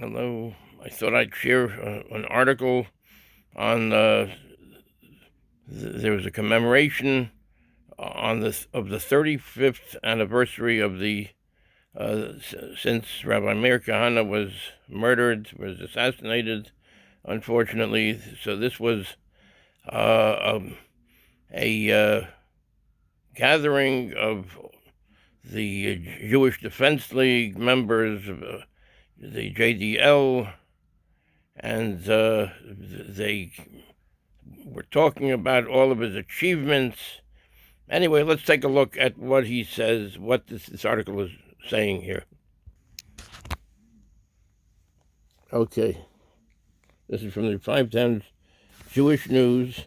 Hello. I thought I'd share an article on there was a commemoration on the 35th anniversary of the since Rabbi Meir Kahane was assassinated, unfortunately. So this was a gathering of the Jewish Defense League members, the JDL, and they were talking about all of his achievements. Anyway, let's take a look at what he says, what this article is saying here. Okay, this is from the 5 Times Jewish News.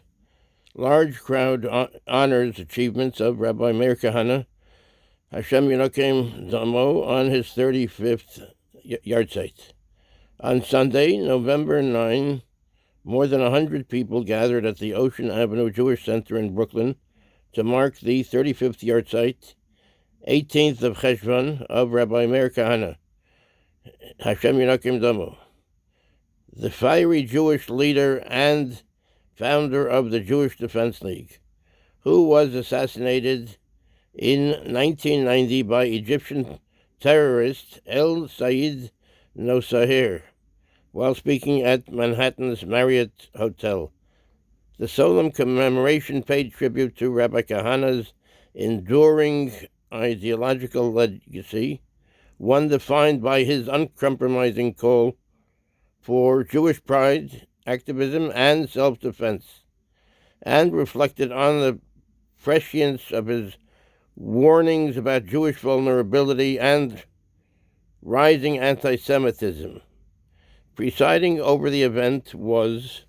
Large crowd honors achievements of Rabbi Meir Kahane Hashem Yinakim Damo on his 35th Yahrzeit. On Sunday, November 9, more than 100 people gathered at the Ocean Avenue Jewish Center in Brooklyn to mark the 35th Yahrzeit, 18th of Cheshvan, of Rabbi Meir Kahane Hashem Yinakim Damo, the fiery Jewish leader and founder of the Jewish Defense League, who was assassinated in 1990 by Egyptian terrorist El Sayed Nosahir while speaking at Manhattan's Marriott Hotel. The solemn commemoration paid tribute to Rabbi Kahane's enduring ideological legacy, one defined by his uncompromising call for Jewish pride, activism, and self-defense, and reflected on the prescience of his warnings about Jewish vulnerability and rising anti-Semitism. Presiding over the event was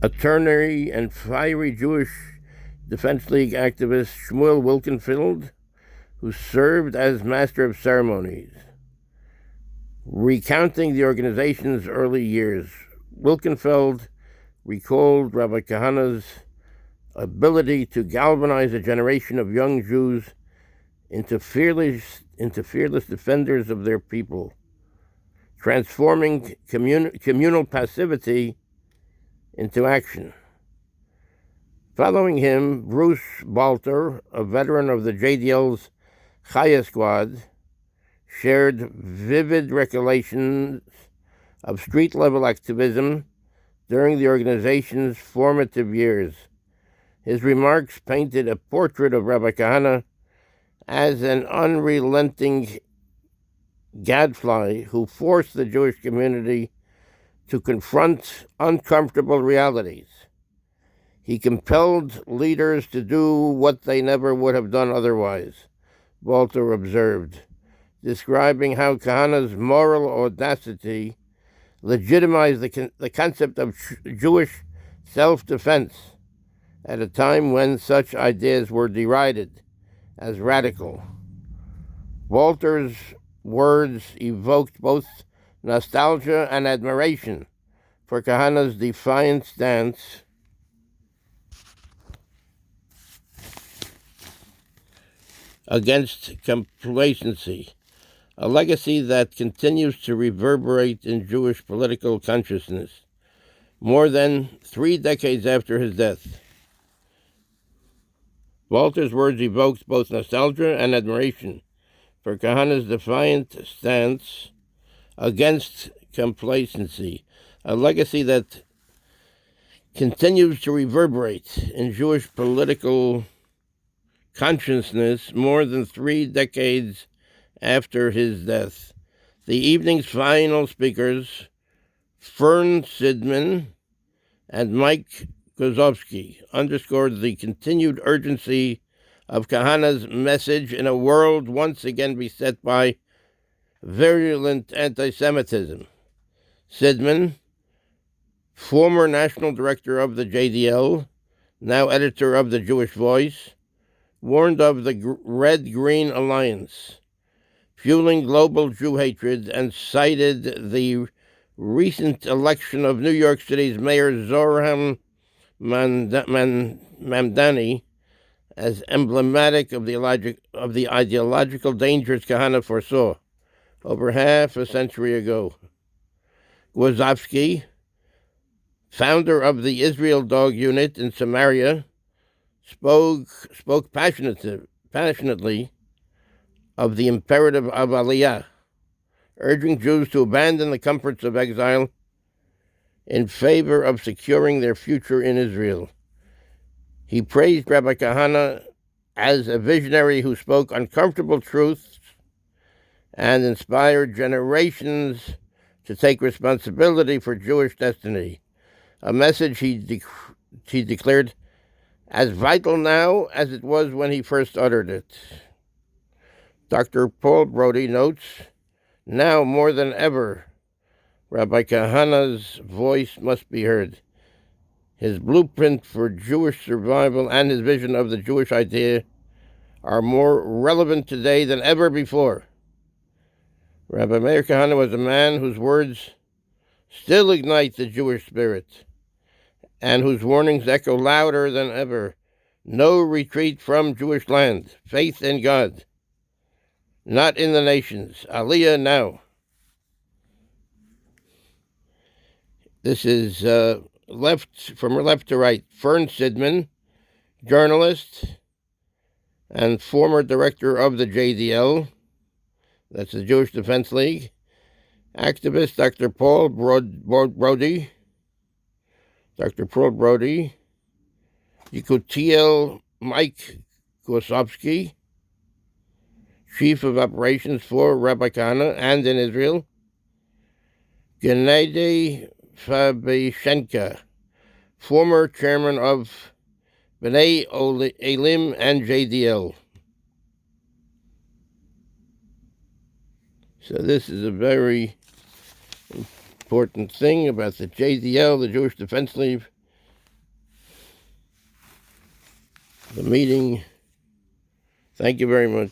attorney and fiery Jewish Defense League activist Shmuel Wilkenfeld, who served as master of ceremonies. Recounting the organization's early years, Wilkenfeld recalled Rabbi Kahane's ability to galvanize a generation of young Jews into fearless defenders of their people, transforming communal passivity into action. Following him, Bruce Balter, a veteran of the JDL's Chaya Squad, shared vivid recollections of street-level activism during the organization's formative years. His remarks painted a portrait of Rabbi Kahane as an unrelenting gadfly who forced the Jewish community to confront uncomfortable realities. He compelled leaders to do what they never would have done otherwise, Walter observed, describing how Kahane's moral audacity legitimized the concept of Jewish self-defense at a time when such ideas were derided as radical. Walter's words evoked both nostalgia and admiration for Kahane's defiant stance against complacency, a legacy that continues to reverberate in Jewish political consciousness more than 3 decades after his death. Walter's words evoked both nostalgia and admiration for Kahane's defiant stance against complacency, a legacy that continues to reverberate in Jewish political consciousness more than 3 decades after his death. The evening's final speakers, Fern Sidman and Mike Kozovsky, underscored the continued urgency of Kahane's message in a world once again beset by virulent anti-Semitism. Sidman, former national director of the JDL, now editor of the Jewish Voice, warned of the Red-Green Alliance, fueling global Jew hatred, and cited the recent election of New York City's Mayor Zohran Mamdani as emblematic of the ideological dangers Kahane foresaw over half a century ago. Gwozowski, founder of the Israel Dog Unit in Samaria, spoke passionately of the imperative of Aliyah, urging Jews to abandon the comforts of exile in favor of securing their future in Israel. He praised Rabbi Kahane as a visionary who spoke uncomfortable truths and inspired generations to take responsibility for Jewish destiny, a message he declared as vital now as it was when he first uttered it. Dr. Paul Brody notes, now more than ever, Rabbi Kahane's voice must be heard. His blueprint for Jewish survival and his vision of the Jewish idea are more relevant today than ever before. Rabbi Meir Kahane was a man whose words still ignite the Jewish spirit and whose warnings echo louder than ever. No retreat from Jewish land. Faith in God. Not in the nations. Aliyah now. This is from left to right. Fern Sidman, journalist and former director of the JDL, that's the Jewish Defense League. Activist Dr. Paul Brody. Dr. Paul Brody. Yekutiel Mike Gwozowski, Chief of Operations for Rabbi Kahane and in Israel. Gennady Fabyshenko, former chairman of B'nai Elim and JDL. So this is a very important thing about the JDL, the Jewish Defense League. The meeting. Thank you very much.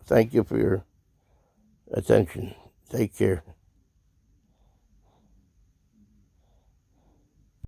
Thank you for your attention. Take care.